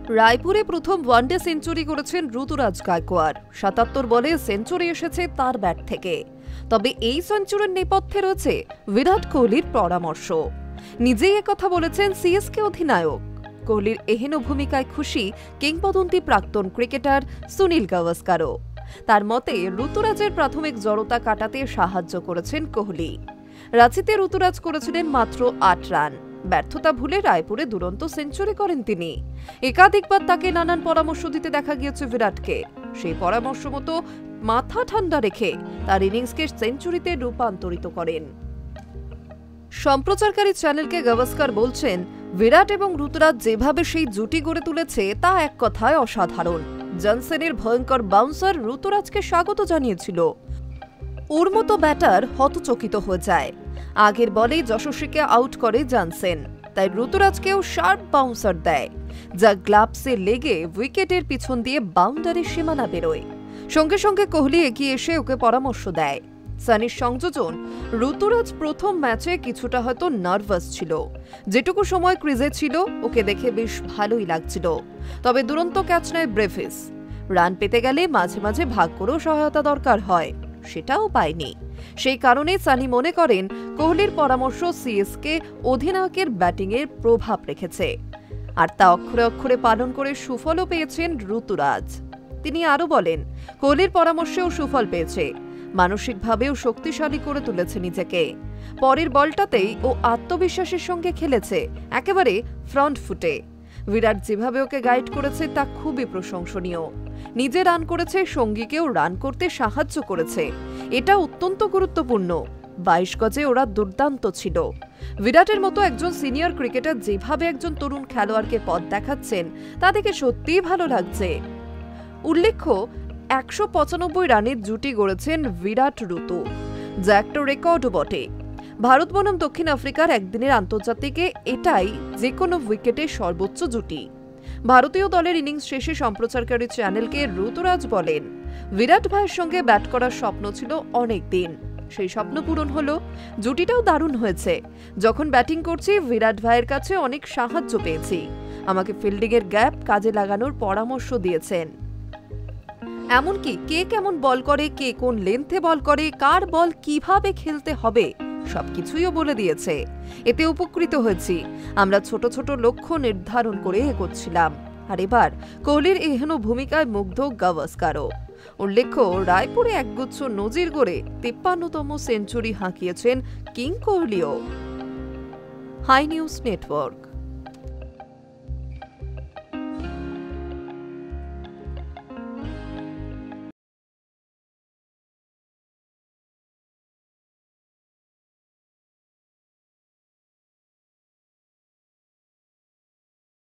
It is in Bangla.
রায়পুরে প্রথম ওয়ানডে সেঞ্চুরি করেছেন ঋতুরাজ গায়কোয়াড়। ৭৭ বলে সেঞ্চুরি এসেছে তার ব্যাট থেকে। তবে এই সেঞ্চুরির নেপথ্যে রয়েছে বিরাট কোহলির পরামর্শ। নিজেই একথা বলেছেন সিএসকে অধিনায়ক। কোহলির এহেন ভূমিকায় খুশি কিংবদন্তি প্রাক্তন ক্রিকেটার সুনীল গাভাস্কারও। তার মতে ঋতুরাজের প্রাথমিক জড়তা কাটাতে সাহায্য করেছেন কোহলি। রাঁচিতে ঋতুরাজ করেছিলেন মাত্র ৮ রান। ব্যর্থতা ভুলে রায়পুরে দুরন্ত সেঞ্চুরি করেন তিনি। একাধিকবার তাকে নানান পরামর্শ দিতে দেখা গিয়েছে বিরাটকে। সেই পরামর্শ মতো মাথা ঠান্ডা রেখে তার ইনিংসকে সেঞ্চুরিতে রূপান্তরিত করেন। সম্প্রচারকারী চ্যানেলকে গাভাস্কার বলছেন, বিরাট এবং ঋতুরাজ যেভাবে সেই জুটি গড়ে তুলেছে তা এক কথায় অসাধারণ। জনসনের ভয়ঙ্কর বাউন্সার ঋতুরাজকে স্বাগত জানিয়েছিল। ওর মতো ব্যাটার হতচকিত হয়ে যায়। আগের বলেই যশস্বীকে আউট করে জনসন, তাই ঋতুরাজকেও শার্প বাউন্সার দেয়, যা গ্লাভসে লেগে উইকেটের পিছন দিয়ে বাউন্ডারির সীমানা বেরোয়। সঙ্গে সঙ্গে কোহলি এগিয়ে এসে ওকে পরামর্শ দেয়। সানির সংযোজন, ঋতুরাজ প্রথম ম্যাচে কিছুটা হয়তো নার্ভাস ছিল। যেটুকু সময় ক্রিজে ছিল ওকে দেখে বেশ ভালোই লাগছিল। তবে দুরন্ত ক্যাচ নেয় ব্রেভিস। রান পেতে গেলে মাঝে মাঝে ভাগ্যেরও সহায়তা দরকার হয়, সেটাও পায়নি। সেই কারণে সানি মনে করেন কোহলির পরামর্শ সিএসকে অধিনায়কের ব্যাটিংয়ের প্রভাব রেখেছে, আর তা অক্ষরে অক্ষরে পালন করে সুফলও পেয়েছেন ঋতুরাজ। তিনি আরও বলেন, কোহলির পরামর্শেও সুফল পেয়েছে, মানসিকভাবেও শক্তিশালী করে তুলেছে নিজেকে। পরের বলটাতেই ও আত্মবিশ্বাসের সঙ্গে খেলেছে, একেবারে ফ্রন্ট ফুটে। বিরাট যেভাবে ওকে গাইড করেছে তা খুবই প্রশংসনীয়। নিজে রান করেছে, সঙ্গীকেও রান করতে সাহায্য করেছে, এটা অত্যন্ত গুরুত্বপূর্ণ। ২২ গজে ওরা দুর্দান্ত ছিল। বিরাটের মতো একজন সিনিয়র ক্রিকেটার যেভাবে একজন তরুণ খেলোয়াড়কে পথ দেখাচ্ছেন তা দেখে সত্যিই ভালো লাগছে। উল্লেখ্য, ১৯৫ রানের জুটি গড়েছেন বিরাট ঋতু, যা একটা রেকর্ডও বটে। ভারত বনাম দক্ষিণ আফ্রিকার একদিনের আন্তর্জাতিকে এটাই যে কোনো উইকেটের সর্বোচ্চ জুটি। ভারতীয় দলের ইনিংস শেষে সম্প্রচারকারী চ্যানেলকে ঋতুরাজ বলেন, বিরাট ভাইয়ের সঙ্গে ব্যাট করার স্বপ্ন ছিল অনেক দিন, সেই স্বপ্ন পূরণ হলো। জুটিটাও দারুণ হয়েছে। যখন ব্যাটিং করছি বিরাট ভাইয়ের কাছে অনেক সাহায্য পেয়েছি। আমাকে ফিল্ডিংয়ের গ্যাপ কাজে লাগানোর পরামর্শ দিয়েছেন। এমনকি কে কেমন বল করে, কে কোন লেন্থে বল করে, কার বল কিভাবে খেলতে হবে সবকিছুইও বলে দিয়েছে। এতে উপকৃত হয়েছি। আমরা ছোট ছোট লক্ষ্য নির্ধারণ করে এগোচ্ছিলাম। আর এবার কোহলির এহেন ভূমিকায় মুগ্ধ গাভাস্কারও। উল্লেখ্য, রায়পুরে একগুচ্ছ নজির গড়ে ৫৩তম সেঞ্চুরি হাঁকিয়েছেন কিং কোহলিও। Hi news network.